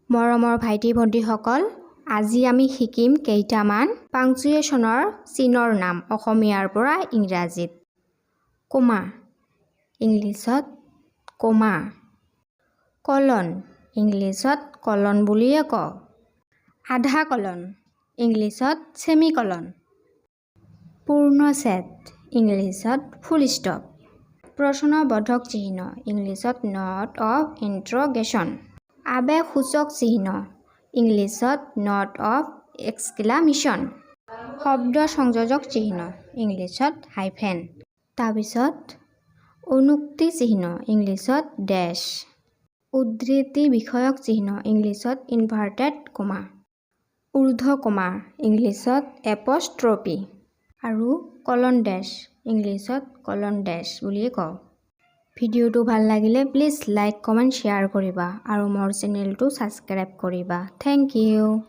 মৰমৰ ভাইটি ভণ্টিসকল, আজি আমি শিকিম কেইটামান পাংচুৱেশ্যনৰ চিনৰ নাম অসমীয়াৰ পৰা ইংৰাজীত। কমা, ইংলিছত কমা। কলন, ইংলিছত কলন বুলিয়ে কওঁ। আধা কলন, ইংলিছত ছেমিকলন। পূৰ্ণছেদ, ইংলিছত ফুল ষ্টপ। প্ৰশ্নবোধক চিহ্ন, ইংলিছত নট অফ ইণ্টাৰগেশ্যন। আৱেগসূচক চিহ্ন, ইংলিছত নট অফ এক্সক্লামেশ্যন। শব্দ সংযোজক চিহ্ন, ইংলিছত হাইফেন। তাৰপিছত অনুক্তি চিহ্ন, ইংলিছত ডেছ। উদ্ধৃতি বিষয়ক চিহ্ন, ইংলিছত ইনভাৰ্টেড কমা। ঊৰ্ধ্ব কমা, ইংলিছত এপ'ষ্ট্ৰফি। আৰু কলন ডেছ, ইংলিছত কলন ডেছ বুলিয়ে কওঁ। ভিডিঅ'টো ভাল লাগিলে প্লিজ লাইক, কমেণ্ট, শ্বেয়াৰ কৰিবা আৰু মোৰ চেনেলটো ছাবস্ক্ৰাইব কৰিবা। Thank U.